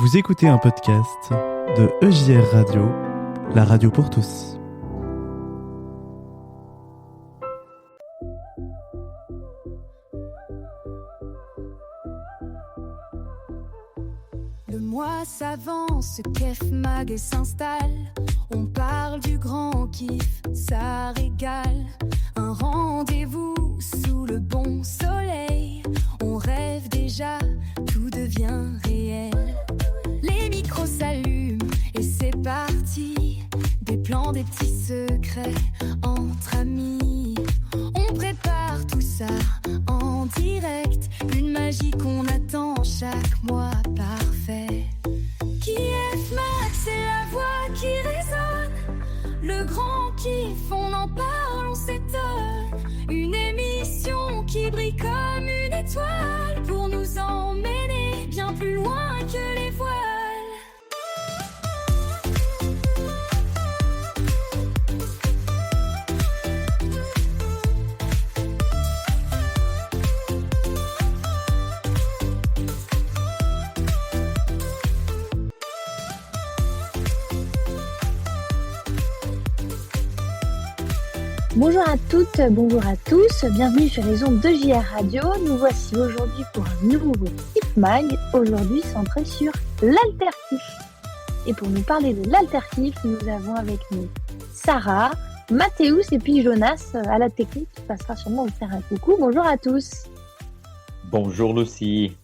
Vous écoutez un podcast de EJR Radio, la radio pour tous. Le mois s'avance, Kef Mag s'installe. On parle du grand kiff, ça régale. Un rendez-vous sous le bon soleil. On rêve déjà, tout devient réel. Les micros s'allument et c'est parti. Des plans, des petits secrets entre amis. On prépare tout ça en direct. Une magie qu'on attend chaque mois parfait. Kef Mag, c'est la voix qui résonne. Le grand kiff, on en parle, on s'étonne. Une émission qui brille comme une étoile pour nous emmener bien plus loin que les voiles. Bonjour à toutes, bonjour à tous, bienvenue sur les ondes de JR Radio. Nous voici aujourd'hui pour un nouveau Kef Mag, aujourd'hui centré sur l'alterkiff. Et pour nous parler de l'alterkiff, nous avons avec nous Sarah, Mathéus et puis Jonas à la technique qui passera sûrement vous faire un coucou. Bonjour à tous. Bonjour Lucie.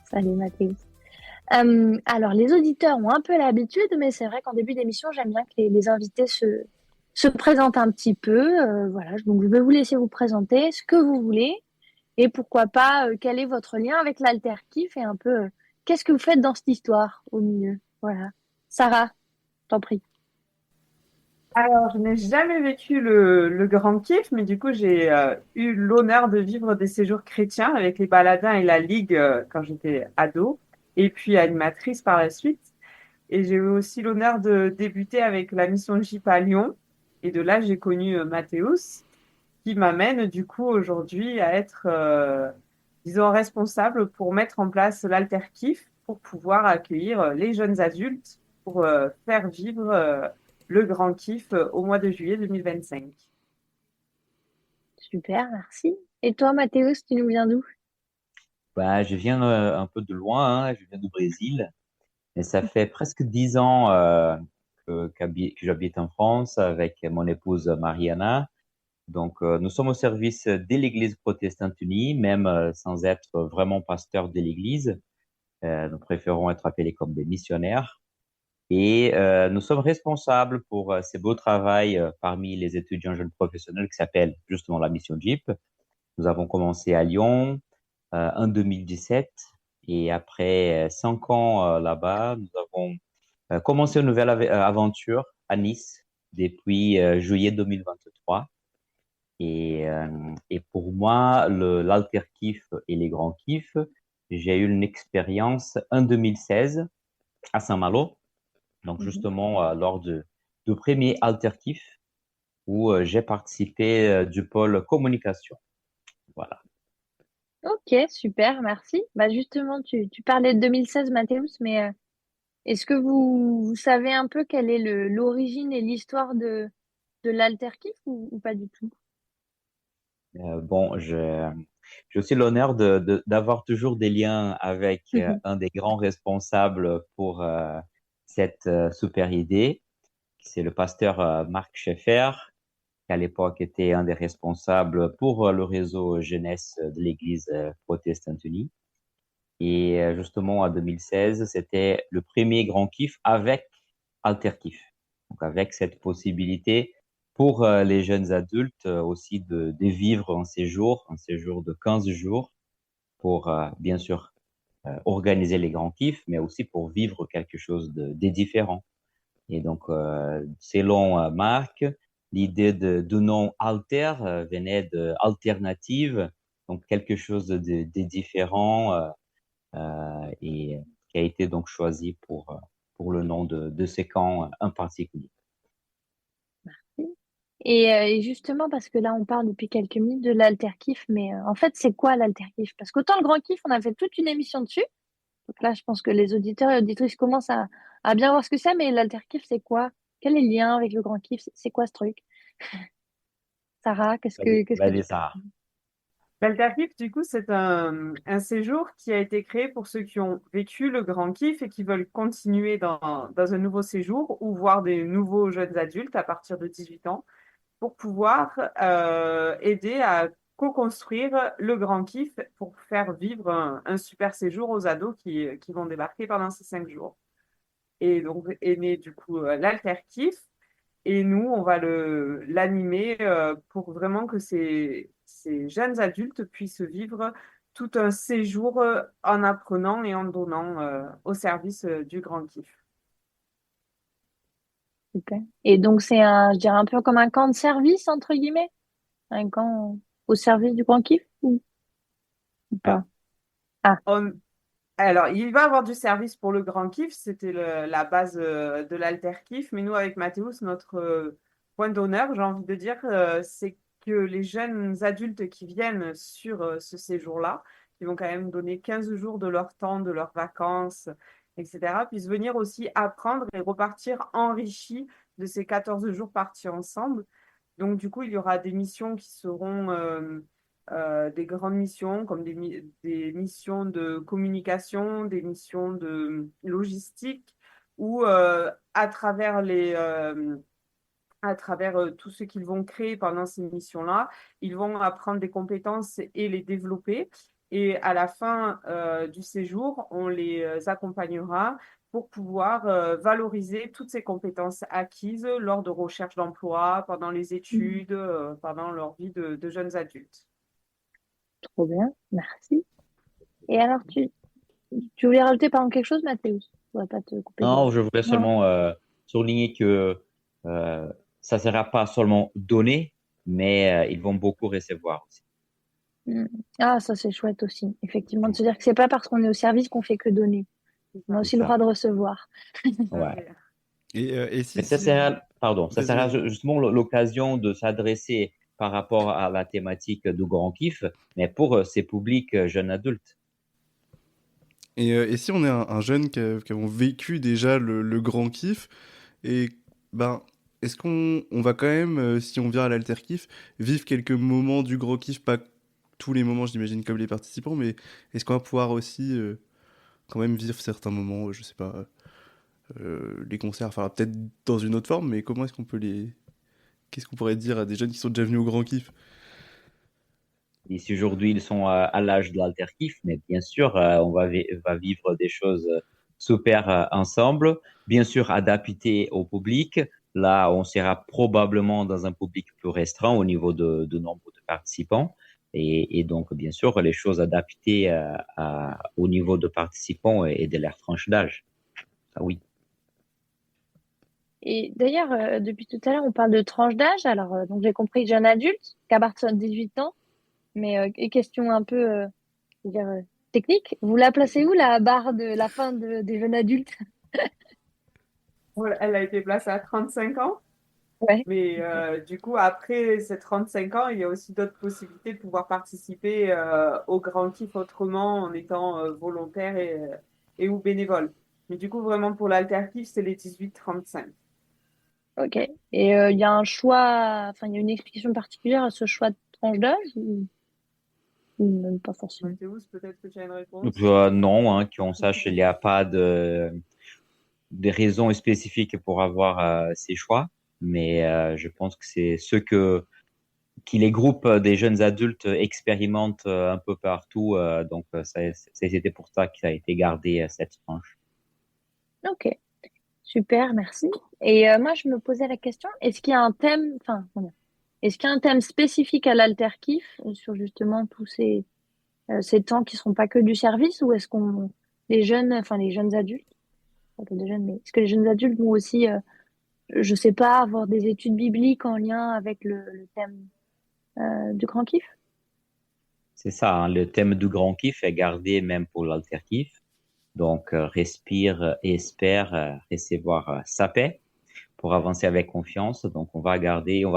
Salut Mathéus. Alors les auditeurs ont un peu l'habitude, mais c'est vrai qu'en début d'émission, j'aime bien que les invités se présente un petit peu. Voilà, donc je vais vous laisser vous présenter ce que vous voulez et pourquoi pas quel est votre lien avec l'alterkiff et un peu qu'est-ce que vous faites dans cette histoire au milieu. Voilà. Sarah, t'en prie. Alors, je n'ai jamais vécu le grand kiff, mais du coup, j'ai eu l'honneur de vivre des séjours chrétiens avec les Baladins et la Ligue quand j'étais ado, et puis animatrice par la suite. Et j'ai eu aussi l'honneur de débuter avec la mission JIP à Lyon. Et de là, j'ai connu Mathéus, qui m'amène du coup aujourd'hui à être, disons, responsable pour mettre en place l'alterkiff pour pouvoir accueillir les jeunes adultes pour faire vivre le grand kiff au mois de juillet 2025. Super, merci. Et toi, Mathéus, tu nous viens d'où? Je viens un peu de loin, je viens du Brésil, et ça fait presque 10 ans que j'habite en France avec mon épouse Mariana. Donc, nous sommes au service de l'Église protestante unie, même sans être vraiment pasteur de l'Église. Nous préférons être appelés comme des missionnaires. Et nous sommes responsables pour ces beaux travail parmi les étudiants jeunes professionnels qui s'appelle justement la mission JIP. Nous avons commencé à Lyon en 2017 et après 5 ans là-bas, nous avons commencé une nouvelle aventure à Nice depuis juillet 2023. Et pour moi, l'alterkiff et les grands kiffs, j'ai eu une expérience en 2016 à Saint-Malo. Donc, justement, lors du premier alterkiff où j'ai participé du pôle communication. Voilà. Ok, super, merci. Bah justement, tu parlais de 2016, Mathéus, mais est-ce que vous savez un peu quelle est l'origine et l'histoire de l'alterkiff ou pas du tout? Bon, j'ai aussi l'honneur d'avoir toujours des liens avec un des grands responsables pour cette super idée. C'est le pasteur Marc Schaeffer, qui à l'époque était un des responsables pour le réseau jeunesse de l'Église protestante unie. Et justement, en 2016, c'était le premier grand kiff avec alterkiff. Donc, avec cette possibilité pour les jeunes adultes aussi de vivre un séjour de 15 jours pour, bien sûr, organiser les grands kiffs, mais aussi pour vivre quelque chose de différent. Et donc, selon Marc, l'idée de nom alter venait de alternative, donc quelque chose de différent et qui a été donc choisi pour le nom de ces camps en particulier. Et justement, parce que là, on parle depuis quelques minutes de l'alterkiff, mais en fait, c'est quoi l'alterkiff? Parce qu'autant le grand kiff, on a fait toute une émission dessus, Donc là, je pense que les auditeurs et auditrices commencent à bien voir ce que c'est, mais l'alterkiff, c'est quoi? Quel est le lien avec le grand kiff? C'est quoi ce truc? Sarah, qu'est-ce que Vas-y, tu peux... Sarah. L'Alterkiff, du coup, c'est un séjour qui a été créé pour ceux qui ont vécu le grand kiff et qui veulent continuer dans un nouveau séjour ou voir des nouveaux jeunes adultes à partir de 18 ans pour pouvoir aider à co-construire le grand kiff pour faire vivre un super séjour aux ados qui vont débarquer pendant ces 5 jours. Et donc est né du coup l'Alterkiff. Et nous, on va l'animer pour vraiment que ces jeunes adultes puissent vivre tout un séjour en apprenant et en donnant au service du grand kiff. Super. Et donc, c'est je dirais un peu comme un camp de service, entre guillemets? Un camp au service du grand kiff ou Ah, pas? Ah, On- Alors, il va avoir du service pour le grand kiff, c'était la base de l'alter kiff, mais nous, avec Mathéus, notre point d'honneur, j'ai envie de dire, c'est que les jeunes adultes qui viennent sur ce séjour-là, qui vont quand même donner 15 jours de leur temps, de leurs vacances, etc., puissent venir aussi apprendre et repartir enrichis de ces 14 jours partis ensemble. Donc, du coup, il y aura des missions qui seront des grandes missions, comme des missions de communication, des missions de logistique, où à travers tout ce qu'ils vont créer pendant ces missions-là, ils vont apprendre des compétences et les développer. Et à la fin du séjour, on les accompagnera pour pouvoir valoriser toutes ces compétences acquises lors de recherche d'emploi, pendant les études, pendant leur vie de jeunes adultes. trop bien. Merci. Et alors, tu voulais rajouter par exemple quelque chose, Mathéus? Je ne voudrais pas te couper de... non, je voulais Non? seulement souligner que euh, ça ne sera pas seulement donner, mais ils vont beaucoup recevoir aussi. Mm. Ah, ça, c'est chouette aussi. Effectivement, de se dire que c'est pas parce qu'on est au service qu'on fait que donner. C'est On a ça. C'est aussi le droit ça. de recevoir. Ouais. Et Mais si, ça si... sera, pardon, ça Vas-y, sera vas-y. justement l'occasion de s'adresser par rapport à la thématique du grand kiff, mais pour ces publics jeunes adultes. Et si on est un jeune qui avons vécu déjà le grand kiff, et ben, est-ce qu'on va quand même, si on vient à l'alter kiff, vivre quelques moments du grand kiff, pas tous les moments, j'imagine, comme les participants, mais est-ce qu'on va pouvoir aussi quand même vivre certains moments, je sais pas, les concerts, enfin peut-être dans une autre forme, mais comment est-ce qu'on peut les... Qu'est-ce qu'on pourrait dire à des jeunes qui sont déjà venus au grand kiff? Et si aujourd'hui ils sont à l'âge de l'alterkiff, mais bien sûr, on va vivre des choses super ensemble, bien sûr adaptées au public. Là, on sera probablement dans un public plus restreint au niveau de nombre de participants. Et donc, bien sûr, les choses adaptées au niveau de participants et de leur tranche d'âge. Ah oui. Et d'ailleurs, depuis tout à l'heure, on parle de tranche d'âge. Alors, donc j'ai compris jeune adulte, qu'à partir de 18 ans. Mais et question un peu, je veux dire, technique, vous la placez où, la barre de la fin des jeunes adultes? Voilà, elle a été placée à 35 ans, Ouais. mais Ok. du coup, après ces 35 ans, il y a aussi d'autres possibilités de pouvoir participer au Grand Kiff autrement en étant volontaire et ou bénévole. Mais du coup, vraiment pour l'Alter Kiff, c'est les 18-35. Ok. Et il y a un choix, enfin, il y a une explication particulière à ce choix de tranche d'âge ou même pas forcément? Mathéus, peut-être que tu as une réponse? Non, hein, qu'on sache, il n'y a pas de raisons spécifiques pour avoir ces choix, mais je pense que c'est ce qui les groupes des jeunes adultes expérimentent un peu partout. Donc, c'était pour ça que ça a été gardé cette tranche. Ok. Super, merci. Et moi, je me posais la question, est-ce qu'il y a un thème, enfin, comment dire, est-ce qu'il y a un thème spécifique à l'alterkiff sur justement tous ces temps qui seront pas que du service ou est-ce qu'on, les jeunes, enfin les jeunes adultes, pas que des jeunes, mais est-ce que les jeunes adultes vont aussi, je sais pas, avoir des études bibliques en lien avec le thème du grand kiff? C'est ça, hein, le thème du grand kiff est gardé même pour l'alter kiff. Donc, respire et espère recevoir sa paix pour avancer avec confiance. Donc, on va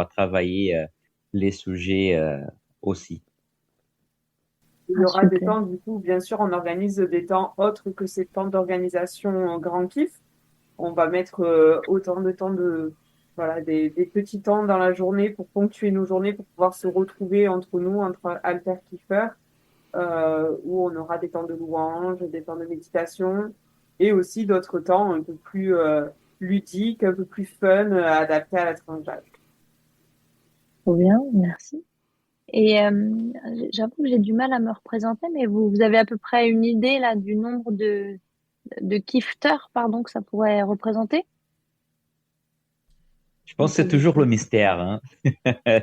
travailler les sujets aussi. Il y Ah, aura des super. temps, du coup, bien sûr, on organise des temps autres que ces temps d'organisation grand kiff. On va mettre autant de temps voilà, des petits temps dans la journée pour ponctuer nos journées, pour pouvoir se retrouver entre nous, entre alter-kiffeurs, où on aura des temps de louange, des temps de méditation, et aussi d'autres temps un peu plus ludiques, un peu plus fun, adaptés à la tranche d'âge. Trop bien, merci. Et j'avoue que j'ai du mal à me représenter, mais vous avez à peu près une idée là du nombre de gifters, pardon, que ça pourrait représenter? Je Ou pense que pas c'est du toujours le tout? mystère, hein.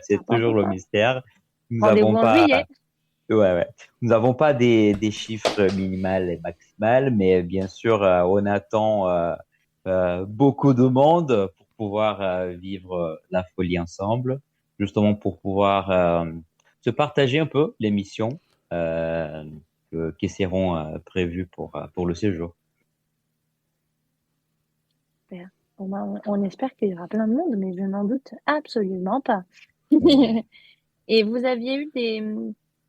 C'est toujours N'importe le quoi. mystère. Nous Rendez-vous n'avons en pas, juillet. ouais, ouais. Nous n'avons pas des chiffres minimales et maximales, mais bien sûr, on attend beaucoup de monde pour pouvoir vivre la folie ensemble, justement pour pouvoir se partager un peu les missions qui seront prévues pour le séjour. Super. Bon, ben, on espère qu'il y aura plein de monde, mais je n'en doute absolument pas. Ouais. Et vous aviez eu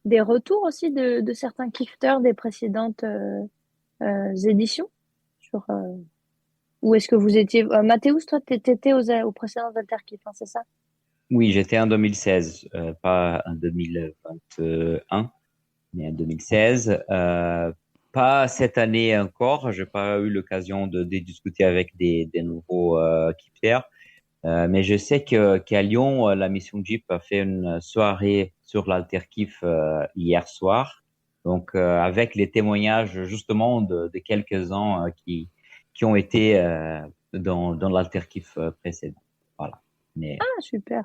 des retours aussi de certains gifters des précédentes éditions sur, ou est-ce que vous étiez... Mathéus, toi, t'étais aux précédents Alterkif, hein, c'est ça? Oui, j'étais en 2016, pas en 2021. Mais en 2016. Pas cette année encore, j'ai pas eu l'occasion de discuter avec des nouveaux keepers. Mais je sais que qu'à Lyon, la mission Jeep a fait une soirée sur l'Alterkiff hier soir. Donc avec les témoignages justement de quelques-uns qui ont été dans l'Alterkiff précédent. Voilà. Mais Ah, super.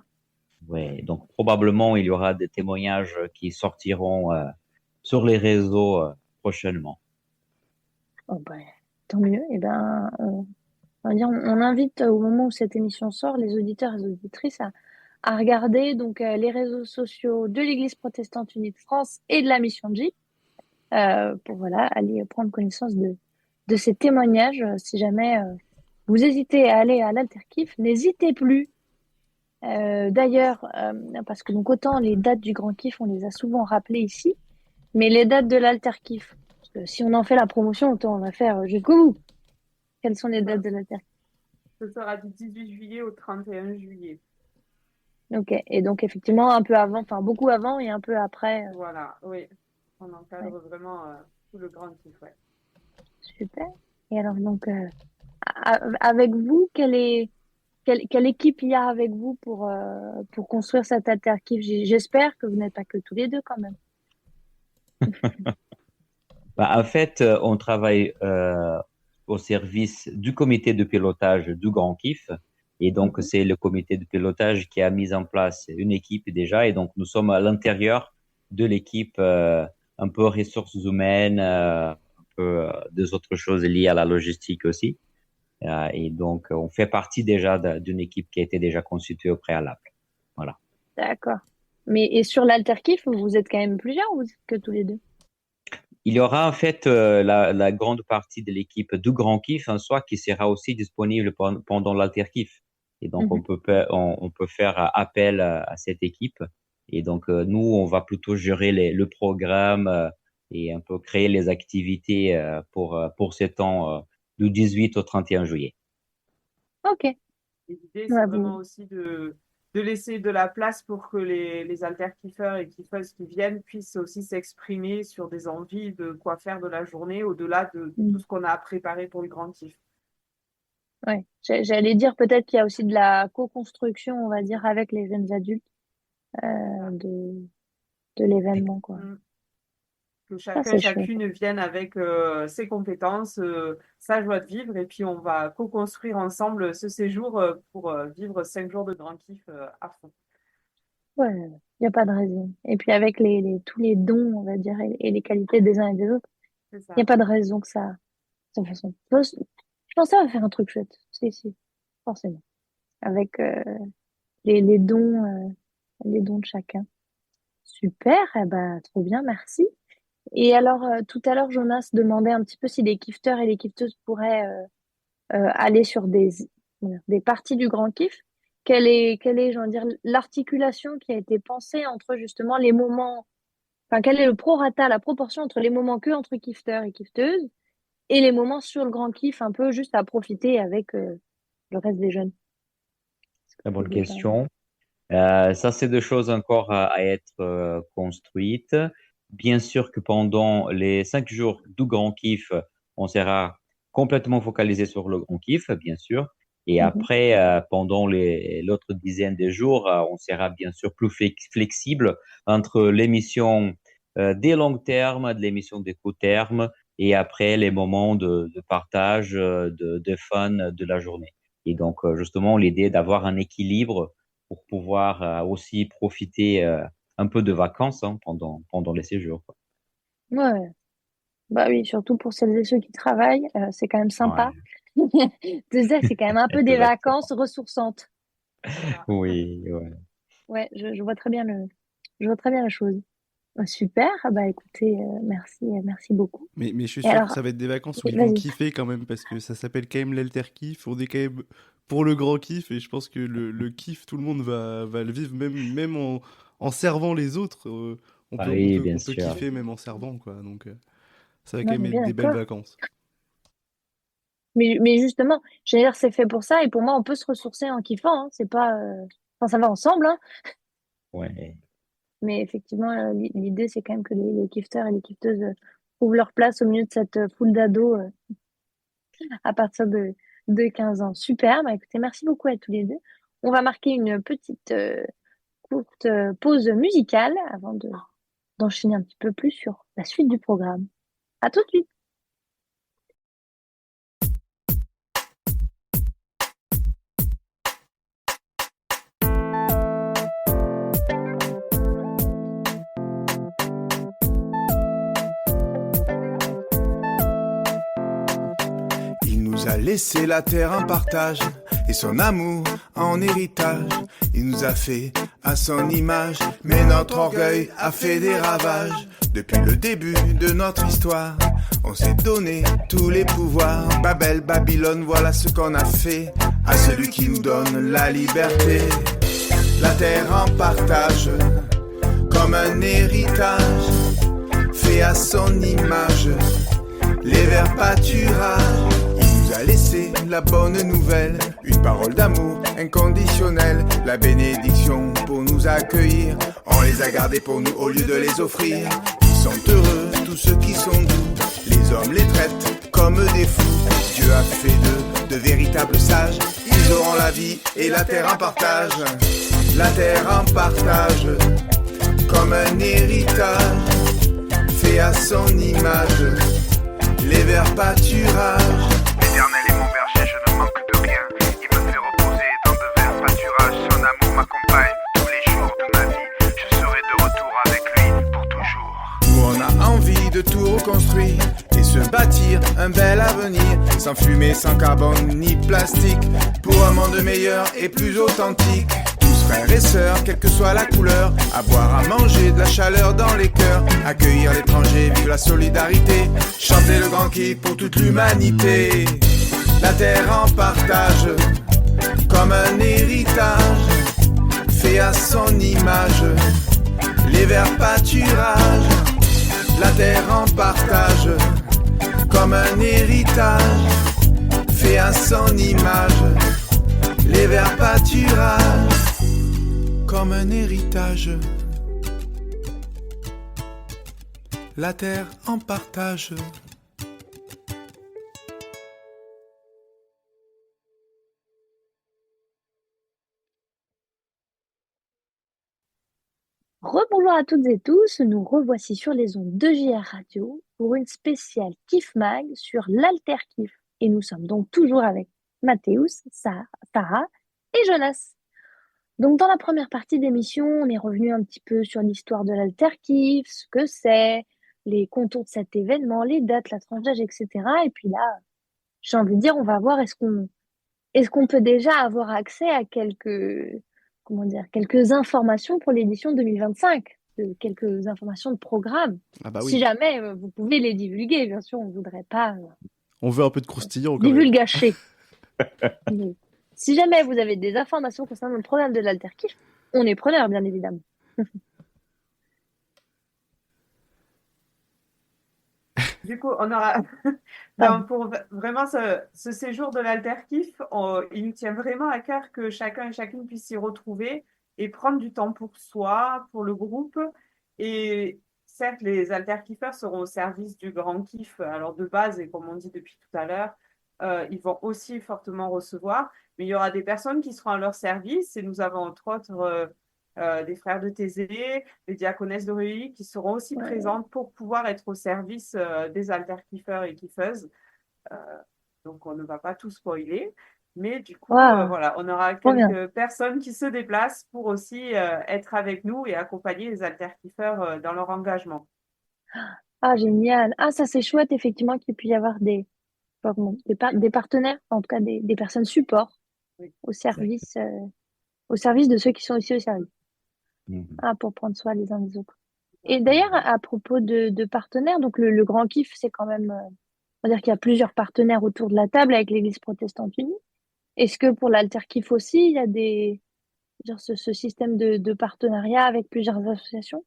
ouais, donc probablement il y aura des témoignages qui sortiront sur les réseaux prochainement. Oh, ben, tant mieux. Et ben, on va dire, on invite au moment où cette émission sort les auditeurs et les auditrices à regarder donc les réseaux sociaux de l'Église protestante unie de France et de la mission J pour voilà aller prendre connaissance de ces témoignages. Si jamais vous hésitez à aller à l'Alterkiff, n'hésitez plus. D'ailleurs, parce que donc autant les dates du Grand Kiff, on les a souvent rappelées ici, mais les dates de l'Alterkiff, parce que si on en fait la promotion, autant on va faire jusqu'au bout. Quelles sont les dates de l'Alterkiff? Ce sera du 18 juillet au 31 juillet. Ok, et donc effectivement un peu avant, enfin beaucoup avant et un peu après. Voilà, oui. On Ouais, encadre vraiment tout le grand kiff, ouais. super. Et alors donc avec vous, quelle équipe il y a avec vous pour construire cet alterkiff? J'espère que vous n'êtes pas que tous les deux quand même. Bah, en fait, on travaille au service du comité de pilotage du Grand Kiff. Et donc, Mhm. c'est le comité de pilotage qui a mis en place une équipe déjà. Et donc, nous sommes à l'intérieur de l'équipe, un peu ressources humaines, un peu des autres choses liées à la logistique aussi. Et donc, on fait partie déjà d'une équipe qui a été déjà constituée au préalable. Voilà. D'accord. Mais et sur l'alterkiff, vous êtes quand même plusieurs ou vous êtes que tous les deux? Il y aura en fait la grande partie de l'équipe du Grand Kiff en soi qui sera aussi disponible pendant l'Alter Kiff. Et donc, Mhm. on peut faire appel à cette équipe. Et donc, nous, on va plutôt gérer le programme et un peu créer les activités pour ces temps du 18 au 31 juillet. Ok. Et l'idée, c'est Ouais, vraiment aussi de laisser de la place pour que les alter-kiffeurs et kiffeuses qui viennent puissent aussi s'exprimer sur des envies de quoi faire de la journée au-delà de tout mm, ce qu'on a préparé pour le grand kiff. ouais. J'allais dire peut-être qu'il y a aussi de la co-construction, on va dire, avec les jeunes adultes de, de l'événement, quoi. Mm. Que Ça, chacun, c'est chouette. chacune vienne avec ses compétences, sa joie de vivre, et puis on va co-construire ensemble ce séjour pour vivre 5 jours de grand kiff à fond. Ouais, il n'y a pas de raison. Et puis avec tous les dons, on va dire, et les qualités des uns et des autres, C'est il n'y a ça. pas de raison que ça fasse. Je pense que ça va faire un truc chouette. Si, forcément. Avec les dons de chacun. Super, eh ben, trop bien, merci. Et alors, tout à l'heure, Jonas demandait un petit peu si les gifters et les gifteuses pourraient aller sur des parties du grand kiff. Quelle est, j'ai envie de dire, l'articulation qui a été pensée entre justement les moments Enfin, quel est le prorata, la proportion entre les moments que entre kifteurs et kifteuses et les moments sur le grand kiff, un peu juste à profiter avec le reste des jeunes? Est-ce que Très c'est bonne déjà... question. Ça, c'est deux choses encore à être construites. Bien sûr que pendant les 5 jours du grand kiff, on sera complètement focalisé sur le grand kiff, bien sûr. Et Mhm. après, pendant l'autre dizaine de jours, on sera bien sûr plus flexible entre l'émission des longs termes, de l'émission des courts termes, et après les moments de partage, de fun de la journée. Et donc, justement, l'idée d'avoir un équilibre pour pouvoir aussi profiter un peu de vacances hein, pendant les séjours, quoi. Ouais, bah oui, surtout pour celles et ceux qui travaillent, c'est quand même sympa. Ouais, De ça, c'est quand même un peu des exactement. vacances ressourçantes. C'est ça. Oui, ouais. Ouais, je vois très bien je vois très bien la chose. Super, ah bah écoutez, merci, merci beaucoup. Mais je suis Et sûr que alors, ça va être des vacances où oui, ils vont vas-y. kiffer quand même, parce que ça s'appelle quand même l'alter kiff. On est quand même pour le grand kiff, et je pense que le kiff, tout le monde va le vivre, même en servant les autres. Ah oui, bien On peut sûr. kiffer même en servant, quoi. Donc, ça va Non, quand on même est être bien des belles d'accord. vacances. Mais justement, j'allais dire, c'est fait pour ça, et pour moi, on peut se ressourcer en kiffant, hein. C'est pas, enfin, ça va ensemble, hein. Ouais. Mais effectivement, l'idée, c'est quand même que les kifteurs et les kifteuses trouvent leur place au milieu de cette foule d'ados à partir de 15 ans. Super, bah écoutez, merci beaucoup à tous les deux. On va marquer une petite courte pause musicale avant d'enchaîner un petit peu plus sur la suite du programme. À tout de suite. Il nous a laissé la terre en partage et son amour en héritage. Il nous a fait à son image, mais notre orgueil a fait des ravages. Depuis le début de notre histoire, on s'est donné tous les pouvoirs. Babel, Babylone, voilà ce qu'on a fait à celui qui nous donne la liberté. La terre en partage, comme un héritage, fait à son image, les verts pâturages. Il nous a laissé la bonne nouvelle, une parole d'amour inconditionnelle, la bénédiction pour nous accueillir. On les a gardés pour nous au lieu de les offrir. Ils sont heureux, tous ceux qui sont doux. Les hommes les traitent comme des fous. Dieu a fait d'eux de véritables sages. Ils auront la vie et la terre en partage. La terre en partage, comme un héritage, fait à son image, les verts pâturages. L'Éternel est mon berger, je ne manque de rien. Il me fait reposer dans de verts pâturages. Son amour m'accompagne tous les jours de ma vie. Je serai de retour avec lui pour toujours. Nous on a envie de tout reconstruire et se bâtir un bel avenir, sans fumée, sans carbone ni plastique, pour un monde meilleur et plus authentique. Tous frères et sœurs, quelle que soit la couleur, à boire, à manger, de la chaleur dans les cœurs, accueillir l'étranger, vivre la solidarité, chanter le grand kiff pour toute l'humanité. La terre en partage, comme un héritage, fait à son image, les verts pâturages. La terre en partage, comme un héritage, fait à son image, les verts pâturages. Comme un héritage, la terre en partage. Rebonjour à toutes et tous, nous revoici sur les ondes de JR Radio pour une spéciale Kiff Mag sur l'Alter Kiff. Et nous sommes donc toujours avec Mathéus, Sarah et Jonas. Donc dans la première partie d'émission, on est revenu un petit peu sur l'histoire de l'Alter Kiff, ce que c'est, les contours de cet événement, les dates, la tranche d'âge, etc. Et puis là, j'ai envie de dire, on va voir est-ce qu'on peut déjà avoir accès à quelques informations pour l'édition 2025, quelques informations de programme. Ah bah Si oui, jamais vous pouvez les divulguer, bien sûr, on ne voudrait pas on veut un peu de croustillant quand même. divulgacher. Mais si jamais vous avez des informations concernant le programme de l'Alterkiff, on est preneur, bien évidemment. du coup, on aura. Pardon. Non, pour vraiment ce séjour de l'Alterkiff, il nous tient vraiment à cœur que chacun et chacune puisse s'y retrouver et prendre du temps pour soi, pour le groupe. Et certes, les Alterkiffeurs seront au service du grand kiff, alors de base, et comme on dit depuis tout à l'heure, ils vont aussi fortement recevoir, mais il y aura des personnes qui seront à leur service. Et nous avons entre autres des frères de Thésée, des diaconesses de Reuilly qui seront aussi Ouais. présentes pour pouvoir être au service des alterkiffeurs et kiffeuses. Euh, donc, on ne va pas tout spoiler. Mais du coup, Waouh, voilà, on aura trop bien. quelques personnes qui se déplacent pour aussi être avec nous et accompagner les alterkiffeurs dans leur engagement. Ah, génial. Ah, ça, c'est chouette, effectivement, qu'il puisse y avoir des partenaires, en tout cas des personnes support Oui. au Exact. au service de ceux qui sont aussi au service. Mhm. Ah, pour prendre soin les uns des autres. Et d'ailleurs, à propos de partenaires, donc le Grand Kiff, c'est quand même, on va dire qu'il y a plusieurs partenaires autour de la table avec l'Église protestante unie. Est-ce que pour l'Alter Kiff aussi, il y a genre ce système de partenariat avec plusieurs associations?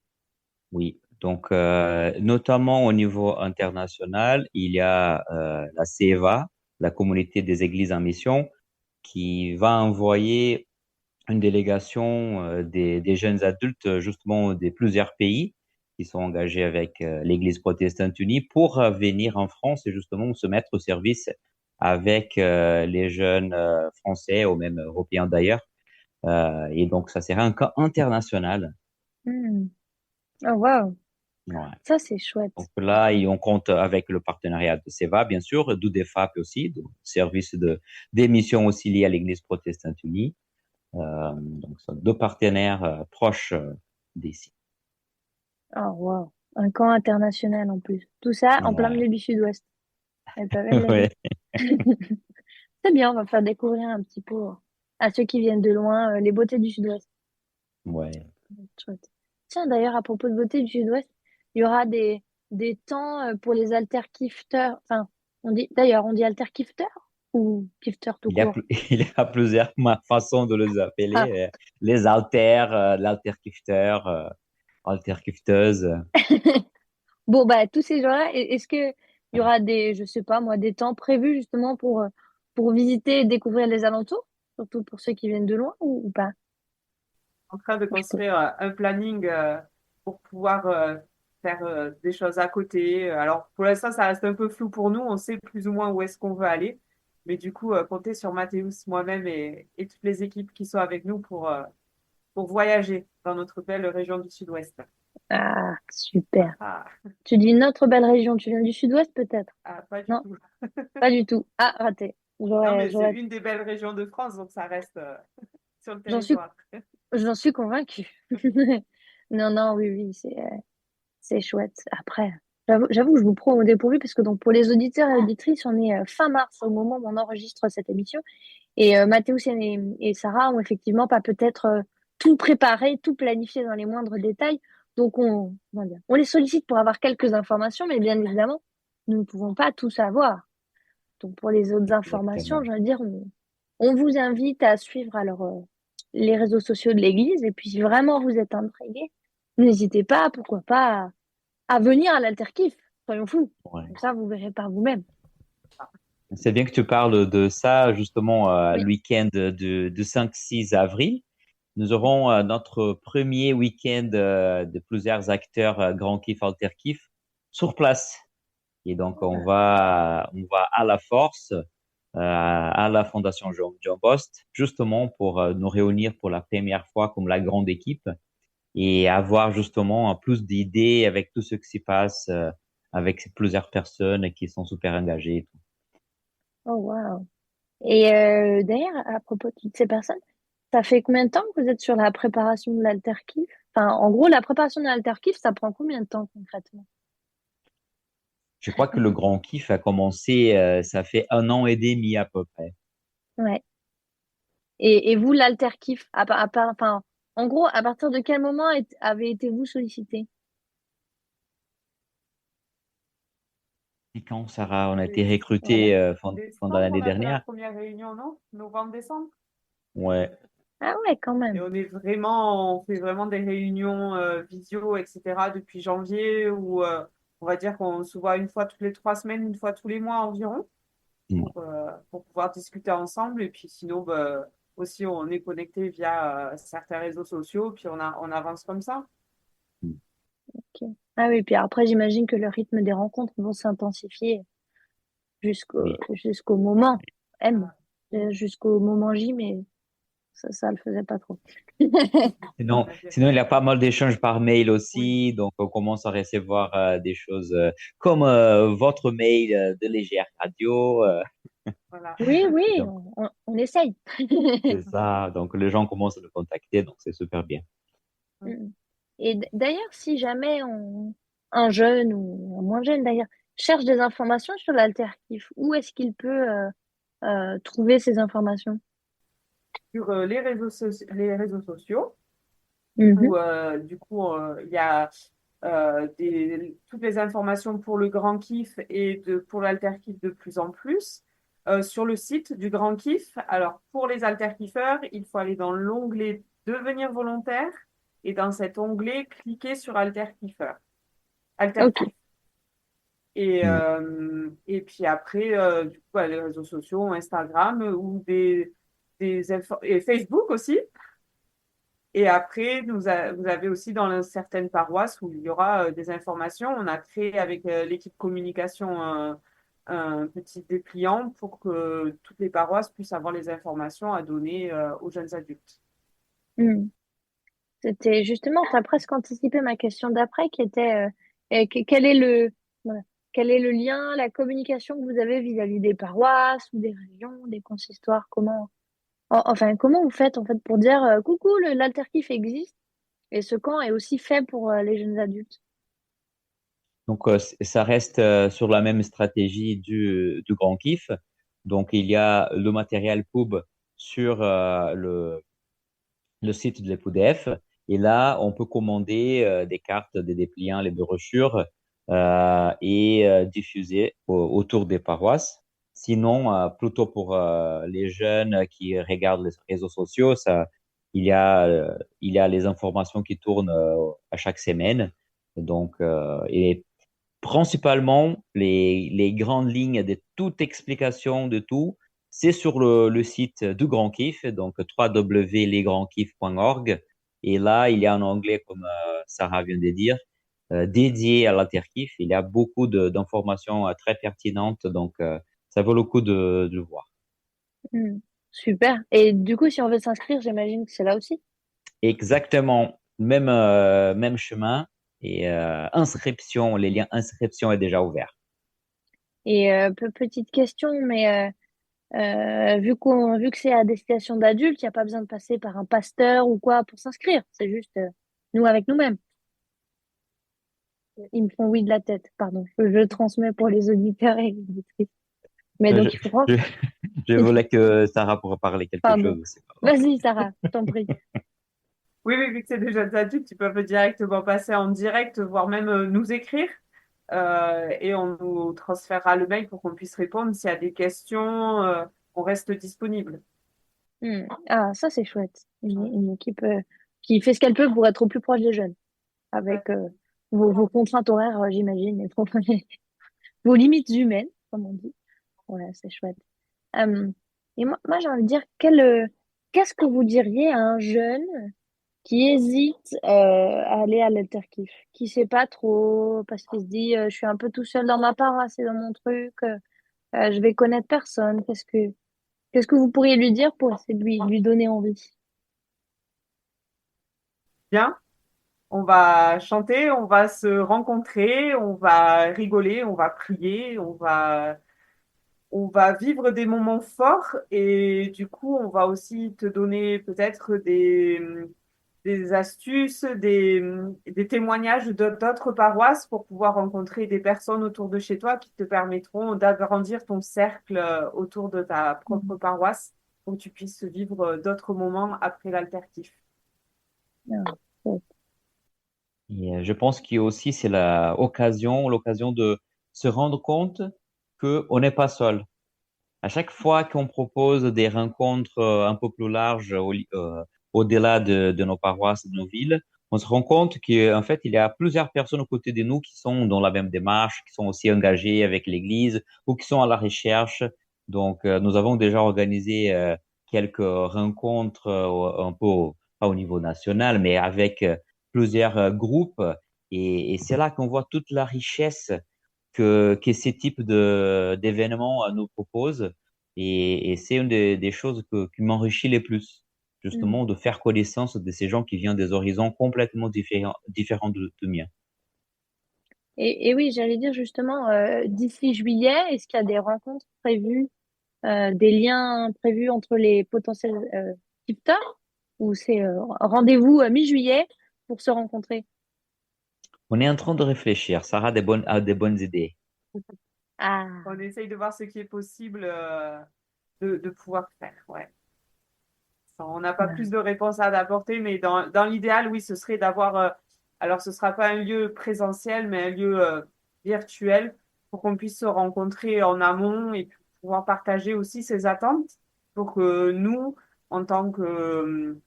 Oui, donc notamment au niveau international, il y a la CEVA, la Communauté des Églises en Mission, qui va envoyer une délégation des jeunes adultes justement des plusieurs pays qui sont engagés avec l'Église protestante unie pour venir en France et justement se mettre au service avec les jeunes français ou même européens d'ailleurs. Et donc ça sera un cas international. Hmm. Oh, waouh, Ouais. ça c'est chouette. Donc là, on compte avec le partenariat de CEVA, bien sûr, d'UDEFAP aussi, du service des missions aussi liées à l'Église protestante unie. Donc, ce sont deux partenaires proches d'ici. Oh, waouh, un camp international en plus. Tout ça en plein Ouais. milieu du Sud-Ouest. Elles peuvent y aller. Ouais. C'est bien, on va faire découvrir un petit peu à ceux qui viennent de loin les beautés du Sud-Ouest. Ouais. Chouette. Tiens, d'ailleurs, à propos de beauté du Sud-Ouest, il y aura des temps pour les alterkifters. Enfin, on dit alterkifters ou kifters tout Il y a, court? il y a plusieurs façons de les Ah, appeler. Les haltères, l'halterkifter, halterkifteuse. bon, bah, tous ces gens-là, est-ce que il y aura je sais pas moi, des temps prévus justement pour visiter et découvrir les alentours, surtout pour ceux qui viennent de loin ou pas? En train de Je peux. construire un planning pour pouvoir faire des choses à côté. Alors, pour l'instant, ça reste un peu flou pour nous. On sait plus ou moins où est-ce qu'on veut aller. Mais du coup, comptez sur Mathéus, moi-même et toutes les équipes qui sont avec nous pour voyager dans notre belle région du Sud-Ouest. Ah, super. Ah, Tu dis notre belle région, tu viens du Sud-Ouest peut-être? ah, pas du Non, tout. pas du tout. Ah, raté. Non, mais c'est J'aurais, une des belles régions de France, donc ça reste sur le j'en suis, territoire. j'en suis convaincue. Non, non, oui, oui, c'est chouette. Après, j'avoue que je vous prends au dépourvu parce que donc pour les auditeurs et auditrices, on est fin mars au moment où on enregistre cette émission et Mathéus et Sarah ont effectivement pas peut-être tout préparé, tout planifié dans les moindres détails. Donc comment dire, on les sollicite pour avoir quelques informations, mais bien évidemment, nous ne pouvons pas tout savoir. Donc pour les autres informations, Exactement. je veux dire, on vous invite à suivre alors les réseaux sociaux de l'Église et puis si vraiment vous êtes intrigué, n'hésitez pas, pourquoi pas, à venir à l'Alterkiff. Soyons fous. Ouais. Comme ça, vous verrez par vous-même. C'est bien que tu parles de ça, justement, le Oui. week-end du 5-6 avril. Nous aurons notre premier week-end de plusieurs acteurs Grand Kiff, Alter Kiff sur place. Et donc, on va à la force, à la Fondation John Bost, justement pour nous réunir pour la première fois comme la grande équipe et avoir justement plus d'idées avec tout ce qui s'y passe, avec plusieurs personnes qui sont super engagées et tout. Oh, wow. Et d'ailleurs, à propos de toutes ces personnes, ça fait combien de temps que vous êtes sur la préparation de l'Alterkiff? Enfin, en gros, la préparation de l'Alterkiff, ça prend combien de temps concrètement? Je crois que le Grand Kiff a commencé, ça fait 1 an et demi à peu près. Ouais. Et vous, l'Alterkiff, enfin, en gros, à partir de quel moment avez été-vous sollicité? Et quand, Sarah, on a été Décembre, recrutés pendant on l'année a fait la dernière? première réunion, non? Novembre, décembre. Ouais. Ah ouais, quand Et même. on fait vraiment des réunions visio, etc. depuis janvier où on va dire qu'on se voit une fois toutes les 3 semaines, une fois tous les mois environ, pour pouvoir discuter ensemble. Et puis sinon, bah, aussi, on est connecté via certains réseaux sociaux, puis on avance comme ça. Ok. Ah oui, puis après, j'imagine que le rythme des rencontres vont s'intensifier Oui. jusqu'au moment M, jusqu'au moment J, mais ça le faisait pas trop. Sinon, il y a pas mal d'échanges par mail Oui, aussi. Donc, on commence à recevoir des choses comme votre mail de Légère Radio. voilà. Oui, oui, Donc, on essaye. c'est ça. Donc, les gens commencent à le contacter. Donc, c'est super bien. Mm. Et d'ailleurs, si jamais un jeune ou un moins jeune d'ailleurs cherche des informations sur l'alterkiff, où est-ce qu'il peut trouver ces informations? Sur les réseaux sociaux, Mhm. où du coup, il y a toutes les informations pour le Grand Kiff et pour l'Alterkiff de plus en plus. Sur le site du Grand Kiff, alors pour les alterkiffeurs, il faut aller dans l'onglet Devenir volontaire et dans cet onglet, cliquer sur Alterkiffeur. Ok. Alterkiff. Mm. Et puis après, du coup, les réseaux sociaux, Instagram ou et Facebook aussi. Et après, vous avez aussi dans certaines paroisses où il y aura des informations. On a créé avec l'équipe communication un petit dépliant pour que toutes les paroisses puissent avoir les informations à donner aux jeunes adultes. Mm. C'était justement, tu as presque anticipé ma question d'après qui était quel est voilà, quel est le lien, la communication que vous avez vis-à-vis des paroisses ou des régions, des consistoires, enfin, comment vous faites en fait pour dire coucou, l'alterkiff existe et ce camp est aussi fait pour les jeunes adultes? Donc, ça reste sur la même stratégie du Grand Kiff. Donc, il y a le matériel pub sur le site de l'EPUDF. Et là, on peut commander des cartes, des dépliants, les brochures et diffuser autour des paroisses. Sinon, plutôt pour les jeunes qui regardent les réseaux sociaux, il y a les informations qui tournent à chaque semaine. Donc, et principalement, les grandes lignes de toute explication de tout, c'est sur le site du Grand Kiff, donc www.lesgrandkiff.org. Et là, il y a un onglet, comme Sarah vient de dire, dédié à l'Alterkiff. Il y a beaucoup d'informations très pertinentes, donc ça vaut le coup de le voir. Hmm. Super. Et du coup, si on veut s'inscrire, j'imagine que c'est là aussi. Exactement, même chemin. Et inscription, les liens inscription est déjà ouvert. Et petite question, mais vu que c'est à destination d'adultes, il n'y a pas besoin de passer par un pasteur ou quoi pour s'inscrire. C'est juste nous avec nous-mêmes. Ils me font oui de la tête, pardon. Je transmets pour les auditeurs et les auditrices. Mais Je, donc, il faut... je, je voulais que Sarah pourra parler quelque Pardon. chose aussi. Pardon. Vas-y, Sarah, je t'en prie. Oui, oui, vu que c'est des jeunes adultes, ils peuvent directement passer en direct, voire même nous écrire. Et on nous transférera le mail pour qu'on puisse répondre. S'il y a des questions, on reste disponible. Hmm. Ah, ça, c'est chouette. Une équipe qui fait ce qu'elle peut pour être au plus proche des jeunes, avec vos contraintes horaires, j'imagine, et vos limites humaines, comme on dit. Ouais, c'est chouette. Euh, et moi j'ai envie de dire, qu'est-ce que vous diriez à un jeune qui hésite à aller à l'alterkiff, qui sait pas trop, parce qu'il se dit, je suis un peu tout seul dans ma paroisse et dans mon truc, je vais connaître personne. Qu'est-ce que vous pourriez lui dire pour essayer de lui donner envie? Bien, on va chanter, on va se rencontrer, on va rigoler, on va prier, on va vivre des moments forts et du coup, on va aussi te donner peut-être des astuces, des témoignages d'autres paroisses pour pouvoir rencontrer des personnes autour de chez toi qui te permettront d'agrandir ton cercle autour de ta propre paroisse pour que tu puisses vivre d'autres moments après l'alterkiff. Ah, ouais. Et je pense qu'il y a aussi, c'est l'occasion de se rendre compte qu'on n'est pas seul. À chaque fois qu'on propose des rencontres un peu plus larges au-delà de nos paroisses, de nos villes, on se rend compte qu'en fait, il y a plusieurs personnes aux côtés de nous qui sont dans la même démarche, qui sont aussi engagées avec l'Église ou qui sont à la recherche. Donc, nous avons déjà organisé quelques rencontres un peu, pas au niveau national, mais avec plusieurs groupes. Et c'est là qu'on voit toute la richesse que ces types d'événements nous proposent. Et c'est une des choses qui m'enrichit les plus, Mm. justement, de faire connaissance de ces gens qui viennent des horizons complètement différents de miens. Et oui, j'allais dire justement, d'ici juillet, est-ce qu'il y a des rencontres prévues, des liens prévus entre les potentiels tipteurs, ou c'est rendez-vous mi-juillet pour se rencontrer? On est en train de réfléchir. Sarah a des bonnes idées. Ah, On essaye de voir ce qui est possible de pouvoir faire. Ouais. On n'a pas plus de réponses à apporter, mais dans l'idéal, oui, ce serait d'avoir. Alors, ce ne sera pas un lieu présentiel, mais un lieu virtuel pour qu'on puisse se rencontrer en amont et puis pouvoir partager aussi ses attentes pour que nous, en tant que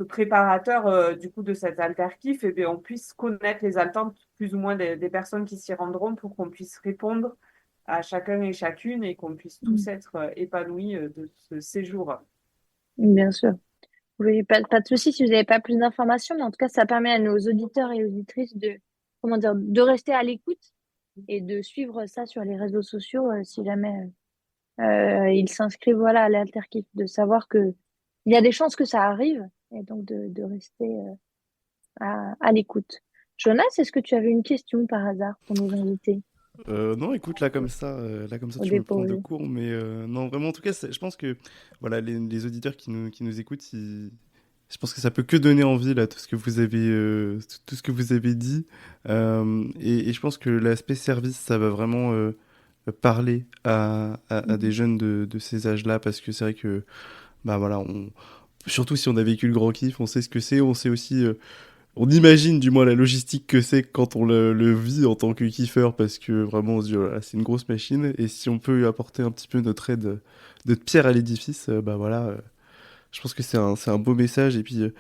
préparateurs du coup de cet alterkif, eh bien, on puisse connaître les attentes plus ou moins des personnes qui s'y rendront pour qu'on puisse répondre à chacun et chacune et qu'on puisse tous mm, être épanouis de ce séjour. bien sûr. Oui, pas de souci si vous n'avez pas plus d'informations, mais en tout cas, ça permet à nos auditeurs et auditrices de, comment dire, de rester à l'écoute et de suivre ça sur les réseaux sociaux si jamais ils s'inscrivent voilà, à l'Alterkiff, de savoir que il y a des chances que ça arrive et donc de rester à l'écoute. Jonas, est-ce que tu avais une question par hasard pour nos invités Non, écoute, là comme ça, au tu me prends de dépourvu? court, mais non, vraiment, en tout cas, je pense que voilà, les auditeurs qui nous écoutent, je pense que ça peut que donner envie là, tout ce que vous avez, tout ce que vous avez dit, et je pense que l'aspect service, ça va vraiment parler à des Mhm. jeunes de ces âges-là, parce que c'est vrai que, bah voilà, surtout si on a vécu le grand kiff, on sait ce que c'est, on sait aussi. On imagine du moins la logistique que c'est quand on le vit en tant que kiffeur, parce que vraiment on se dit, oh là là, c'est une grosse machine, et si on peut apporter un petit peu notre aide, notre pierre à l'édifice, bah voilà, je pense que c'est un beau message, et puis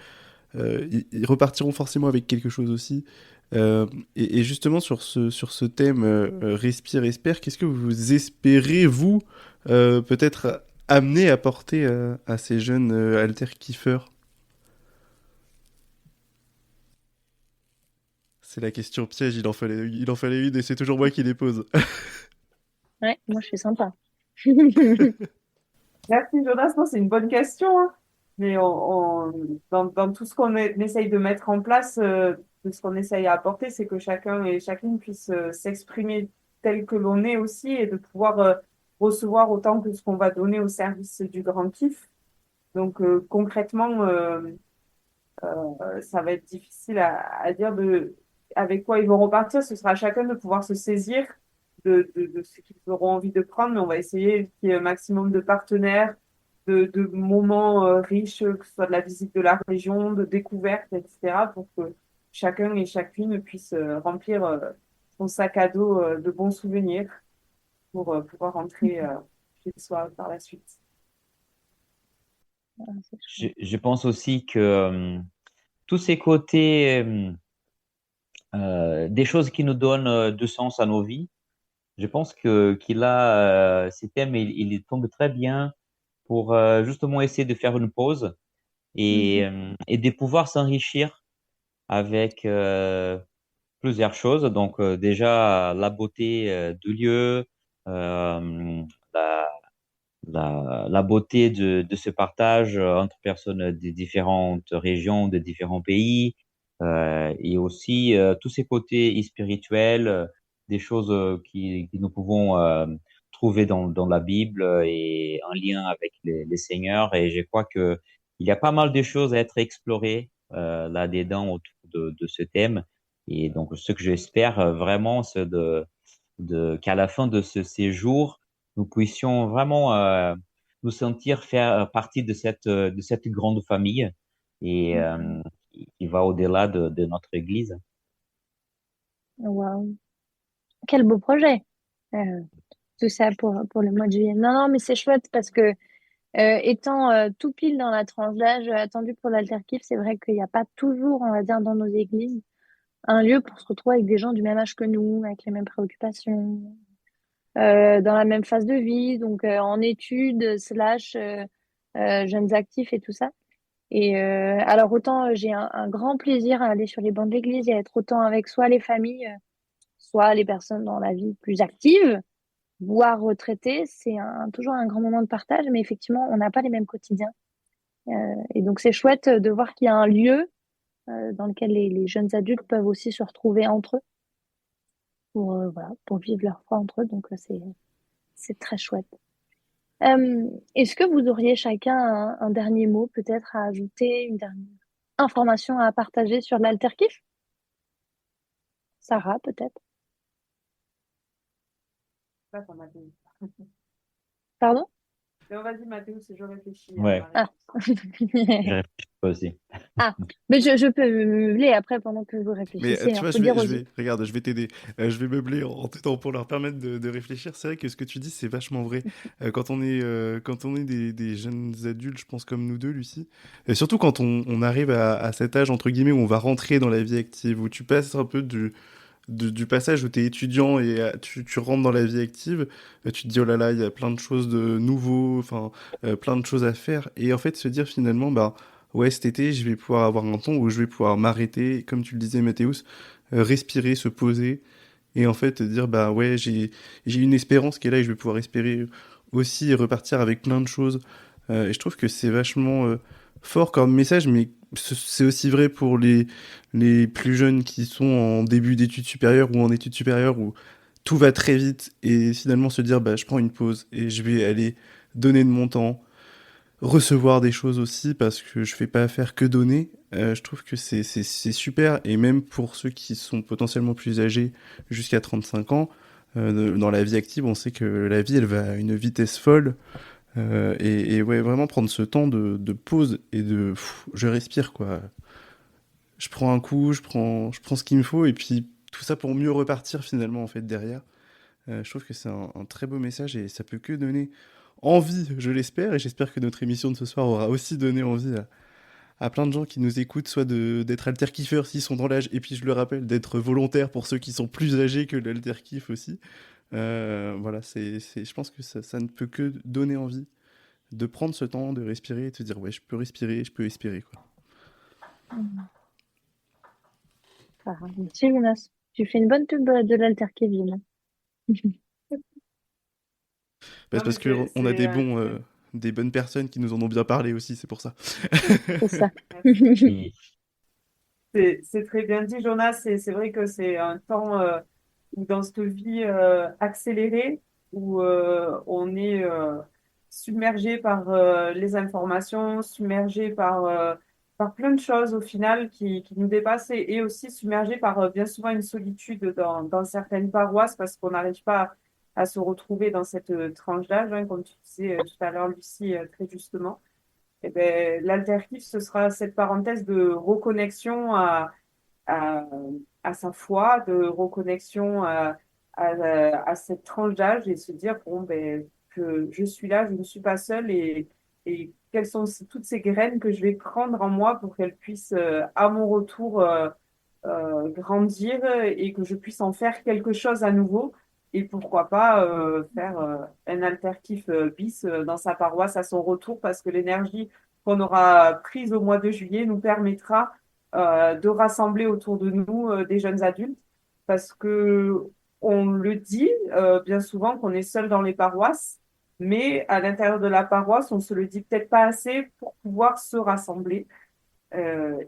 ils repartiront forcément avec quelque chose aussi. Et justement sur ce thème respire, espère, qu'est-ce que vous espérez, vous, peut-être amener à porter à ces jeunes alter kiffeurs? C'est la question piège, il en fallait une et c'est toujours moi qui les pose. Ouais, moi je suis sympa. Merci Jonas, non, c'est une bonne question, hein. Mais dans tout ce essaye de mettre en place, de ce qu'on essaye à apporter, c'est que chacun et chacune puisse s'exprimer tel que l'on est aussi et de pouvoir recevoir autant que ce qu'on va donner au service du grand kiff. Donc concrètement, ça va être difficile à dire avec quoi ils vont repartir. Ce sera à chacun de pouvoir se saisir de ce qu'ils auront envie de prendre, mais on va essayer qu'il y ait un maximum de partenaires, de moments riches, que ce soit de la visite de la région, de découvertes, etc., pour que chacun et chacune puisse remplir son sac à dos de bons souvenirs pour pouvoir rentrer chez soi par la suite. Ah, c'est chouette. Je pense aussi que tous ces côtés, des choses qui nous donnent du sens à nos vies, je pense qu'il a ces thèmes, il tombe très bien pour justement essayer de faire une pause Mhm. et de pouvoir s'enrichir avec plusieurs choses. Donc déjà la beauté du lieu, euh, la, la beauté de ce partage entre personnes de différentes régions, de différents pays, et aussi tous ces côtés spirituels, des choses qui nous pouvons trouver dans la Bible et en lien avec les seigneurs. Et je crois que il y a pas mal de choses à être explorées là-dedans autour de ce thème. Et donc, ce que j'espère vraiment, c'est qu'à la fin de ce séjour, nous puissions vraiment nous sentir faire partie de cette grande famille et qui va au-delà de notre Église. Waouh, quel beau projet. Euh, tout ça pour le mois de juillet. Non, non, mais c'est chouette parce que Étant tout pile dans la tranche d'âge attendue pour l'alterkiff, c'est vrai qu'il n'y a pas toujours, on va dire, dans nos églises, un lieu pour se retrouver avec des gens du même âge que nous, avec les mêmes préoccupations, dans la même phase de vie, donc en études, slash jeunes actifs et tout ça. Et alors autant j'ai un grand plaisir à aller sur les bancs de l'église et à être autant avec soit les familles, soit les personnes dans la vie plus active, voire retraitées, c'est toujours un grand moment de partage, mais effectivement, on n'a pas les mêmes quotidiens. Et donc, c'est chouette de voir qu'il y a un lieu dans lequel les jeunes adultes peuvent aussi se retrouver entre eux voilà, pour vivre leur foi entre eux. Donc, c'est très chouette. Est-ce que vous auriez chacun un dernier mot, peut-être à ajouter, une dernière information à partager sur l'alterkiff? Sarah, peut-être? Ça, ça m'a dit. Pardon? Non, vas-y, Mathéo, si je réfléchis à Ouais. ma réponse. Je réfléchis pas aussi. Mais je peux me meubler après pendant que vous Mais réfléchissez. tu vois, Faut dire aux... regarde, je vais t'aider. Je vais meubler en t'aidant pour leur permettre de réfléchir. C'est vrai que ce que tu dis, c'est vachement vrai. Quand on est des jeunes adultes, je pense comme nous deux, Lucie, et surtout quand on arrive à cet âge, entre guillemets, où on va rentrer dans la vie active, où tu passes un peu du passage où tu es étudiant et tu rentres dans la vie active, tu te dis, oh là là, il y a plein de choses de nouveaux, enfin, plein de choses à faire. Et en fait, se dire finalement, bah, ouais, cet été, je vais pouvoir avoir un temps où je vais pouvoir m'arrêter, comme tu le disais, Mathéus, respirer, se poser, et en fait, te dire, bah ouais, j'ai une espérance qui est là et je vais pouvoir espérer aussi et repartir avec plein de choses. Et je trouve que c'est vachement fort comme message, mais c'est aussi vrai pour les plus jeunes qui sont en début d'études supérieures ou en études supérieures où tout va très vite et finalement se dire, bah je prends une pause et je vais aller donner de mon temps, recevoir des choses aussi parce que je fais pas faire que donner. Je trouve que c'est super et même pour ceux qui sont potentiellement plus âgés jusqu'à 35 ans, dans la vie active, on sait que la vie elle va à une vitesse folle et ouais vraiment prendre ce temps de pause et je respire quoi. Je prends un coup, je prends ce qu'il me faut et puis tout ça pour mieux repartir finalement en fait derrière. Je trouve que c'est un très beau message et ça peut que donner envie, je l'espère, et j'espère que notre émission de ce soir aura aussi donné envie à plein de gens qui nous écoutent, soit d'être alter-kiffeurs s'ils sont dans l'âge, et puis je le rappelle, d'être volontaires pour ceux qui sont plus âgés que l'alter-kiff aussi. Voilà, je pense que ça ne peut que donner envie de prendre ce temps, de respirer et de se dire, ouais, je peux respirer, je peux espérer, quoi. Merci Jonas. Tu fais une bonne pub de l'alterkiff, Jonas. Bah, Non, c'est parce mais qu'on a des bonnes personnes qui nous en ont bien parlé aussi, c'est pour ça. C'est ça. Et c'est très bien dit, Jonas. C'est vrai que c'est un temps où dans cette vie accélérée, où on est submergé par les informations, submergé par plein de choses au final qui nous dépassent et aussi submergé par bien souvent une solitude dans certaines paroisses parce qu'on n'arrive pas à se retrouver dans cette tranche d'âge, hein, comme tu disais tout à l'heure, Lucie, très justement. Eh ben, l'alternative, ce sera cette parenthèse de reconnexion à, à sa foi, de reconnexion à cette tranche d'âge et se dire, bon, ben, je suis là, je ne suis pas seule et quelles sont toutes ces graines que je vais prendre en moi pour qu'elles puissent, à mon retour, grandir et que je puisse en faire quelque chose à nouveau. Et pourquoi pas faire un alternatif bis dans sa paroisse à son retour parce que l'énergie qu'on aura prise au mois de juillet nous permettra de rassembler autour de nous des jeunes adultes parce que on le dit bien souvent qu'on est seul dans les paroisses, mais à l'intérieur de la paroisse, on se le dit peut-être pas assez pour pouvoir se rassembler.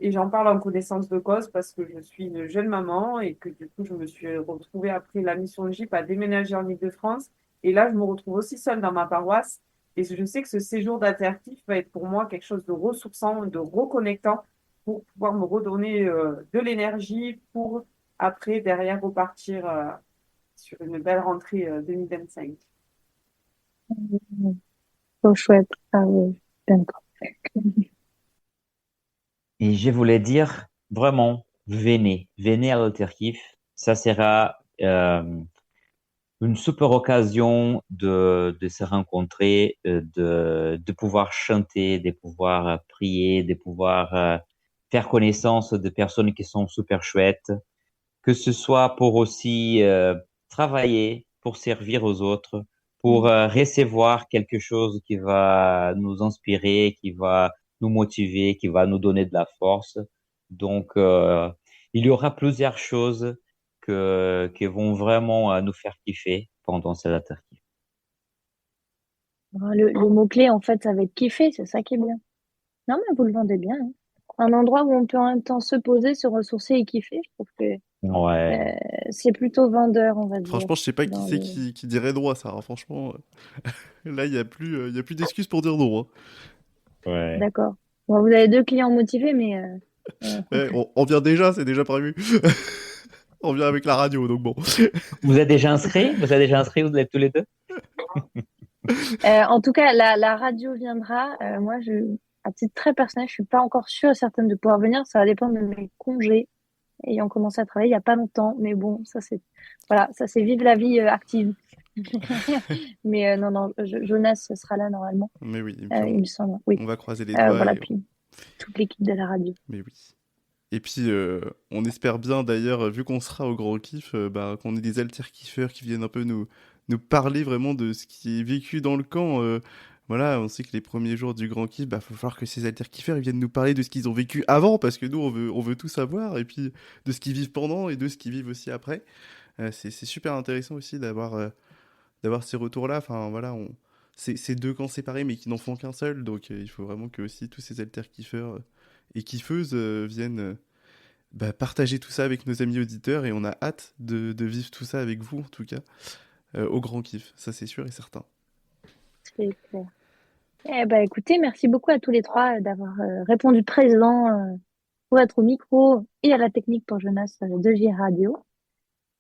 Et j'en parle en connaissance de cause parce que je suis une jeune maman et que du coup, je me suis retrouvée après la mission de JIP à déménager en Île-de-France. Et là, je me retrouve aussi seule dans ma paroisse. Et je sais que ce séjour d'alternatif va être pour moi quelque chose de ressourçant, de reconnectant pour pouvoir me redonner de l'énergie pour après, derrière, repartir sur une belle rentrée 2025. Trop chouette. Ah oui, d'accord. Et je voulais dire, vraiment, venez à l'Alterkiff. Ça sera une super occasion de se rencontrer, de pouvoir chanter, de pouvoir prier, de pouvoir faire connaissance de personnes qui sont super chouettes, que ce soit pour aussi travailler, pour servir aux autres, pour recevoir quelque chose qui va nous inspirer, qui va nous motiver, qui va nous donner de la force. Donc, il y aura plusieurs choses qui vont vraiment nous faire kiffer pendant cette alternative. Le mot-clé, en fait, ça va être kiffer, c'est ça qui est bien. Non, mais vous le vendez bien, hein. Un endroit où on peut en même temps se poser, se ressourcer et kiffer, je trouve que Ouais, c'est plutôt vendeur, on va dire. Franchement, je sais pas qui Dans c'est le... qui dirait droit, ça, hein. Franchement, là, il y a plus d'excuses pour dire non, hein. ouais. D'accord. Bon, vous avez 2 clients motivés, mais Ouais, on vient déjà, c'est déjà prévu. On vient avec la radio, donc bon. Vous êtes déjà inscrit? Vous êtes déjà inscrit, vous êtes tous les deux? en tout cas, la radio viendra. Moi, à titre très personnel, je suis pas encore sûre et certaine de pouvoir venir. Ça va dépendre de mes congés. Ayant commencé à travailler il y a pas longtemps, mais bon, voilà, ça c'est vive la vie active. Mais non, non, Jonas sera là normalement, Mais oui, et puis il me semble. Oui, on va croiser les doigts. voilà, puis toute l'équipe de la radio. Mais oui. Et puis, on espère bien d'ailleurs, vu qu'on sera au Grand Kiff, bah, qu'on ait des alter-kiffeurs qui viennent un peu nous parler vraiment de ce qui est vécu dans le camp. Voilà, on sait que les premiers jours du Grand Kiff, bah, faut falloir que ces alter-kiffeurs ils viennent nous parler de ce qu'ils ont vécu avant, parce que nous, on veut tout savoir, et puis de ce qu'ils vivent pendant et de ce qu'ils vivent aussi après. C'est super intéressant aussi d'avoir ces retours-là. Enfin, voilà, c'est deux camps séparés, mais qui n'en font qu'un seul, donc il faut vraiment que aussi tous ces alter-kiffeurs et kiffeuses viennent bah, partager tout ça avec nos amis auditeurs et on a hâte de vivre tout ça avec vous en tout cas au Grand Kiff, ça c'est sûr et certain. C'est clair. Eh ben, écoutez, merci beaucoup à tous les trois d'avoir répondu présent pour être au micro et à la technique pour Jonas de J Radio.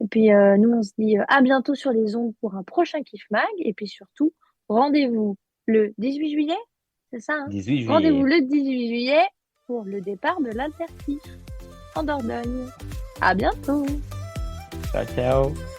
Et puis, nous, on se dit à bientôt sur les ondes pour un prochain Kiff Mag. Et puis surtout, rendez-vous le 18 juillet, c'est ça, hein? 18 Rendez-vous juillet. le 18 juillet pour le départ de l'Alterkiff en Dordogne. À bientôt! Ciao, ciao.